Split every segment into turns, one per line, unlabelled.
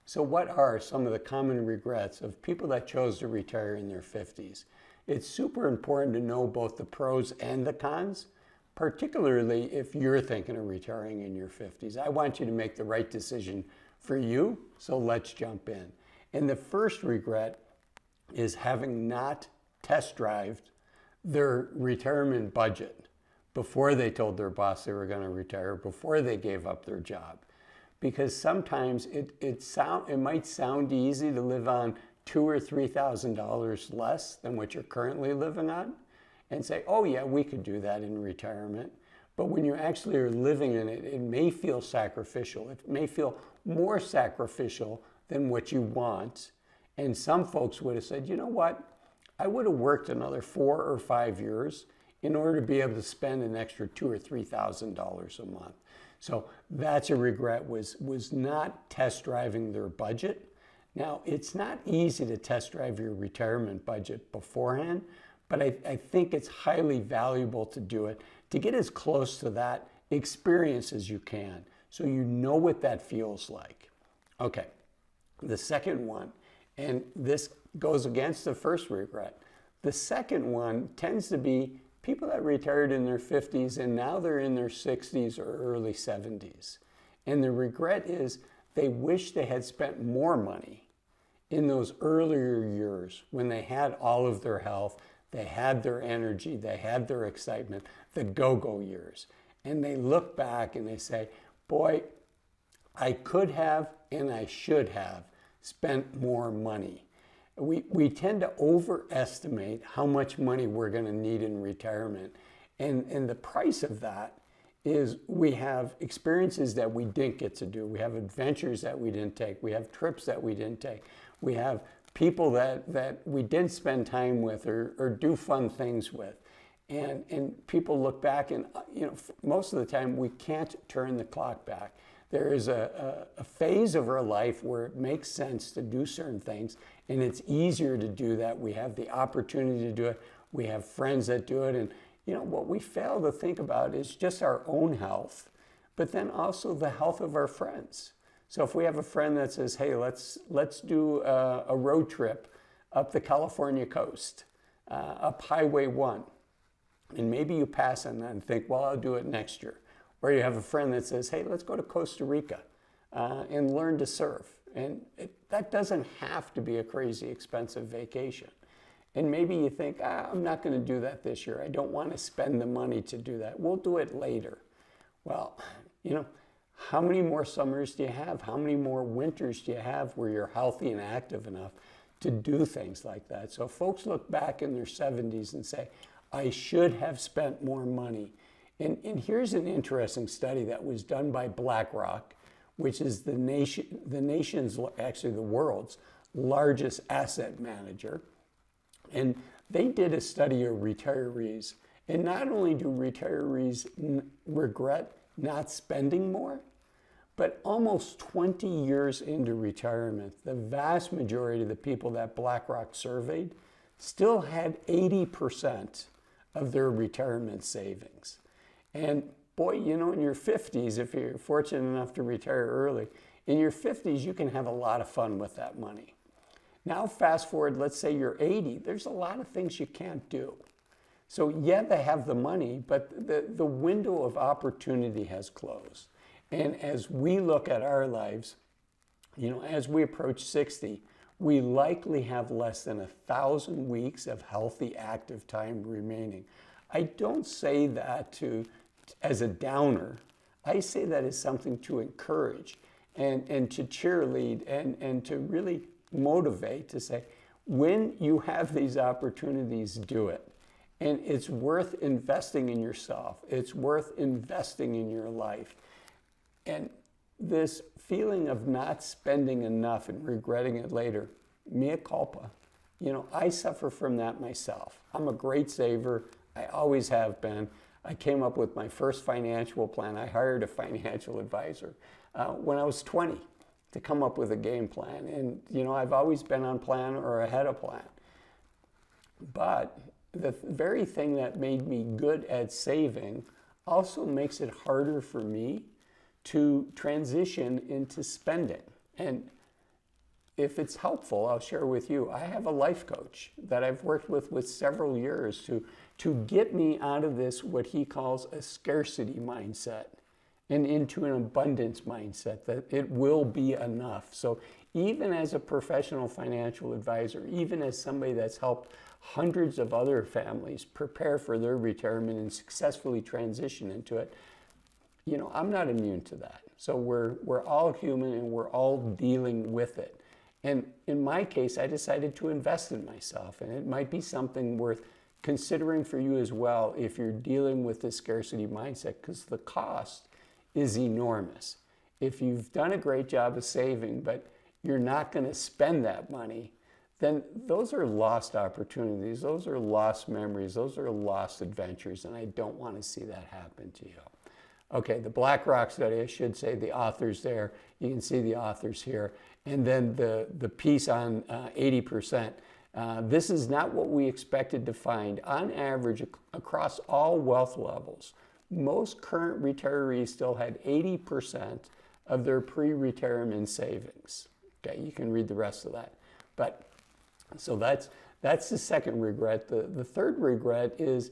So what are some of the common regrets of people that chose to retire in their 50s? It's super important to know both the pros and the cons, particularly if you're thinking of retiring in your 50s. I want you to make the right decision for you, so let's jump in. And the first regret is having not test drived their retirement budget before they told their boss they were going to retire, before they gave up their job. Because sometimes it might sound easy to live on $2,000 or $3,000 less than what you're currently living on and say, oh yeah, we could do that in retirement. But when you actually are living in it, it may feel sacrificial. It may feel more sacrificial than what you want. And some folks would have said, you know what? I would have worked another 4 or 5 years in order to be able to spend an extra $2,000 or $3,000 a month. So that's a regret, was not test driving their budget. Now, it's not easy to test drive your retirement budget beforehand, but I think it's highly valuable to do it, to get as close to that experience as you can, so you know what that feels like. Okay, the second one, and this goes against the first regret. The second one tends to be people that retired in their 50s and now they're in their 60s or early 70s. And the regret is they wish they had spent more money in those earlier years when they had all of their health, they had their energy, they had their excitement, the go-go years. And they look back and they say, boy, I could have and I should have spent more money. We tend to overestimate how much money we're going to need in retirement. And the price of that is we have experiences that we didn't get to do. We have adventures that we didn't take. We have trips that we didn't take. We have people that we didn't spend time with or do fun things with. And people look back and, most of the time we can't turn the clock back. There is a phase of our life where it makes sense to do certain things, and it's easier to do that. We have the opportunity to do it. We have friends that do it. And what we fail to think about is just our own health, but then also the health of our friends. So if we have a friend that says, hey, let's do a road trip up the California coast, up Highway 1, and maybe you pass on that and think, well, I'll do it next year. Or you have a friend that says, hey, let's go to Costa Rica and learn to surf. And that doesn't have to be a crazy expensive vacation. And maybe you think, I'm not going to do that this year. I don't want to spend the money to do that. We'll do it later. Well, how many more summers do you have? How many more winters do you have where you're healthy and active enough to do things like that? So folks look back in their 70s and say, I should have spent more money. And here's an interesting study that was done by BlackRock, which is the nation's, actually the world's largest asset manager. And they did a study of retirees. And not only do retirees regret not spending more, but almost 20 years into retirement, the vast majority of the people that BlackRock surveyed still had 80% of their retirement savings. And boy, in your 50s, if you're fortunate enough to retire early, in your 50s, you can have a lot of fun with that money. Now, fast forward, let's say you're 80, there's a lot of things you can't do. So yeah, they have the money, but the window of opportunity has closed. And as we look at our lives, as we approach 60, we likely have less than 1,000 weeks of healthy, active time remaining. I don't say that as a downer. I say that as something to encourage and to cheerlead and to really motivate, to say, when you have these opportunities, do it. And it's worth investing in yourself. It's worth investing in your life. And this feeling of not spending enough and regretting it later, mea culpa. I suffer from that myself. I'm a great saver. I always have been. I came up with my first financial plan. I hired a financial advisor when I was 20 to come up with a game plan. And, I've always been on plan or ahead of plan. But the very thing that made me good at saving also makes it harder for me to transition into spending. And if it's helpful, I'll share with you. I have a life coach that I've worked with several years to get me out of this, what he calls a scarcity mindset, and into an abundance mindset, that it will be enough. So even as a professional financial advisor, even as somebody that's helped hundreds of other families prepare for their retirement and successfully transition into it, you know, I'm not immune to that. So we're all human and we're all dealing with it. And in my case, I decided to invest in myself, and it might be something worth considering for you as well if you're dealing with this scarcity mindset, because the cost is enormous. If you've done a great job of saving, but you're not going to spend that money, then those are lost opportunities, those are lost memories, those are lost adventures, and I don't want to see that happen to you. Okay, the BlackRock study, I should say, the authors there, you can see the authors here, and then the piece on 80%. This is not what we expected to find. On average, across all wealth levels, most current retirees still had 80% of their pre-retirement savings. Okay, you can read the rest of that. But so that's the second regret. The third regret is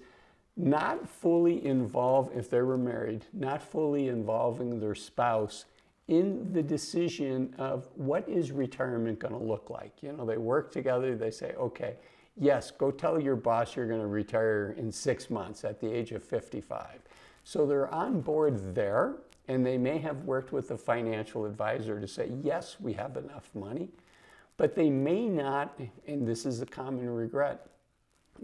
not fully involved, if they were married, not fully involving their spouse in the decision of what is retirement going to look like. You know, they work together, they say, okay, yes, go tell your boss you're going to retire in 6 months at the age of 55. So they're on board there, and they may have worked with a financial advisor to say, yes, we have enough money, but they may not, and this is a common regret,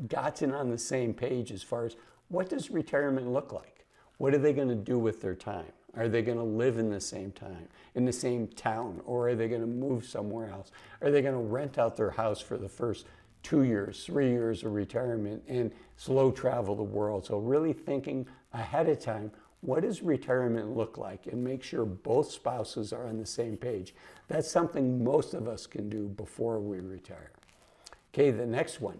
gotten on the same page as far as what does retirement look like? What are they going to do with their time? Are they going to live in the same time, in the same town, or are they going to move somewhere else? Are they going to rent out their house for the first 2 years, 3 years of retirement and slow travel the world? So really thinking ahead of time, what does retirement look like, and make sure both spouses are on the same page. That's something most of us can do before we retire. Okay, the next one.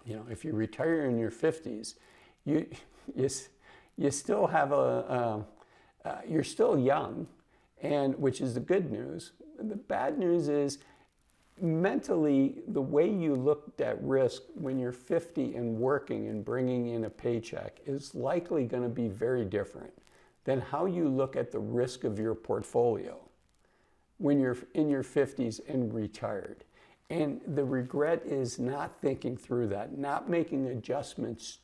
You know, if you retire in your 50s, you still have you're still young, and which is the good news. The bad news is mentally, the way you looked at risk when you're 50 and working and bringing in a paycheck is likely going to be very different than how you look at the risk of your portfolio when you're in your 50s and retired. And the regret is not thinking through that, not making adjustments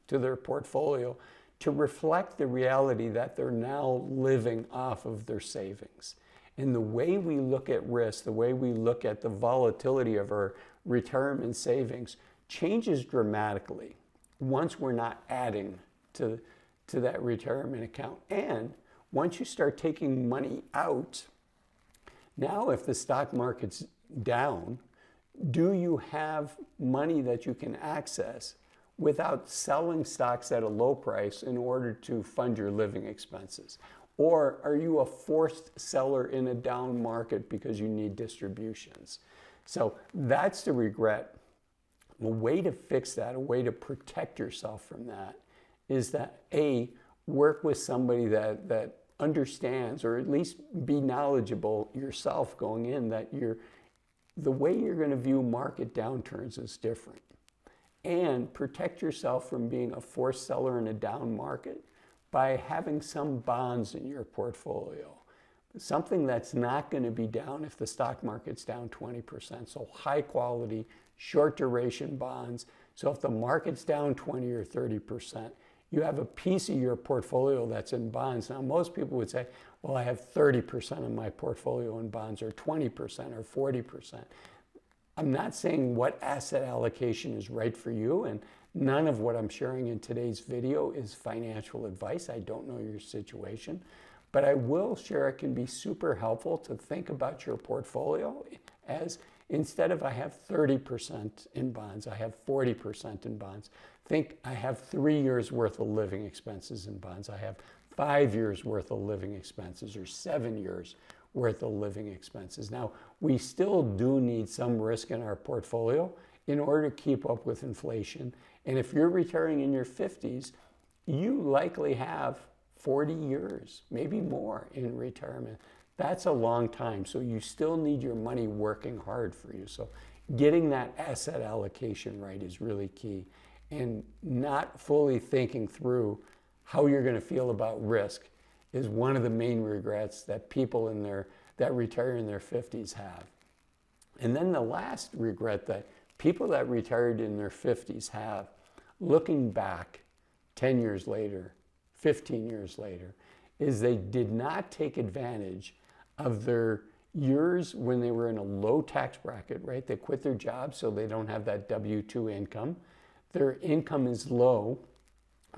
to their portfolio to reflect the reality that they're now living off of their savings. And the way we look at risk, the way we look at the volatility of our retirement savings changes dramatically once we're not adding to that retirement account. And once you start taking money out, now if the stock market's down, do you have money that you can access without selling stocks at a low price in order to fund your living expenses? Or are you a forced seller in a down market because you need distributions? So that's the regret. A way to fix that, a way to protect yourself from that, is that work with somebody that understands, or at least be knowledgeable yourself going in, that the way you're going to view market downturns is different. And protect yourself from being a forced seller in a down market by having some bonds in your portfolio. Something that's not going to be down if the stock market's down 20%. So high quality, short duration bonds. So if the market's down 20 or 30%, you have a piece of your portfolio that's in bonds. Now, most people would say, well, I have 30% of my portfolio in bonds, or 20% or 40%. I'm not saying what asset allocation is right for you, and none of what I'm sharing in today's video is financial advice. I don't know your situation, but I will share it can be super helpful to think about your portfolio as, instead of I have 30% in bonds, I have 40% in bonds. Think I have 3 years worth of living expenses in bonds. I have 5 years worth of living expenses, or 7 years worth of living expenses. Now, we still do need some risk in our portfolio in order to keep up with inflation. And if you're retiring in your 50s, you likely have 40 years, maybe more, in retirement That's a long time. So you still need your money working hard for you. So getting that asset allocation right is really key. And not fully thinking through how you're going to feel about risk is one of the main regrets that people that retire in their 50s have. And then the last regret that people that retired in their 50s have, looking back 10 years later, 15 years later, is they did not take advantage of their years when they were in a low tax bracket, right? They quit their job so they don't have that W-2 income. Their income is low,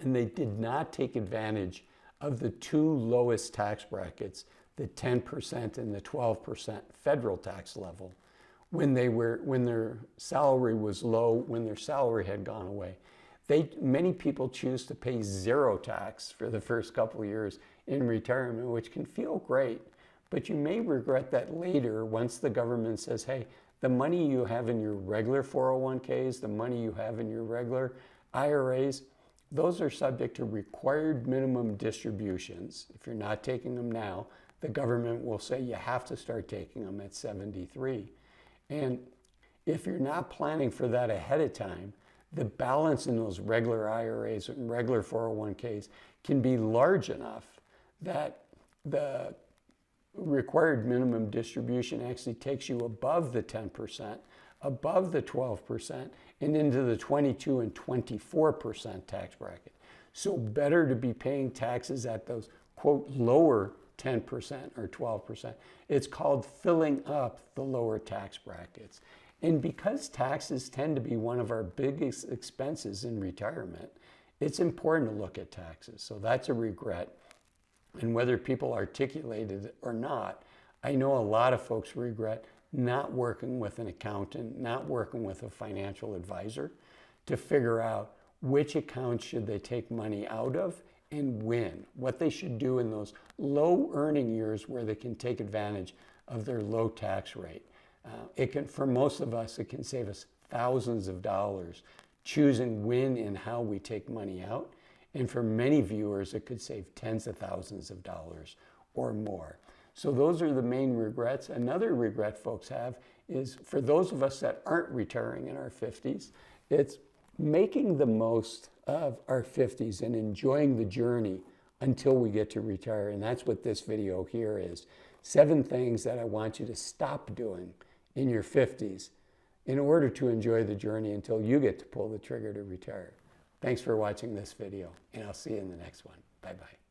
and they did not take advantage of the two lowest tax brackets, the 10% and the 12% federal tax level, when their salary was low, when their salary had gone away. Many people choose to pay zero tax for the first couple of years in retirement, which can feel great, but you may regret that later once the government says, hey, the money you have in your regular 401ks, the money you have in your regular IRAs, those are subject to required minimum distributions. If you're not taking them now, the government will say you have to start taking them at 73. And if you're not planning for that ahead of time, the balance in those regular IRAs and regular 401ks can be large enough that the required minimum distribution actually takes you above the 10%, above the 12%, and into the 22 and 24% tax bracket. So better to be paying taxes at those, quote, lower 10% or 12%. It's called filling up the lower tax brackets. And because taxes tend to be one of our biggest expenses in retirement, it's important to look at taxes. So that's a regret. And whether people articulate it or not, I know a lot of folks regret not working with an accountant, not working with a financial advisor to figure out which accounts should they take money out of and when, what they should do in those low earning years where they can take advantage of their low tax rate. For most of us, it can save us thousands of dollars choosing when and how we take money out. And for many viewers, it could save tens of thousands of dollars or more. So those are the main regrets. Another regret folks have is for those of us that aren't retiring in our 50s, it's making the most of our 50s and enjoying the journey until we get to retire. And that's what this video here is. 7 things that I want you to stop doing in your 50s in order to enjoy the journey until you get to pull the trigger to retire. Thanks for watching this video, and I'll see you in the next one. Bye-bye.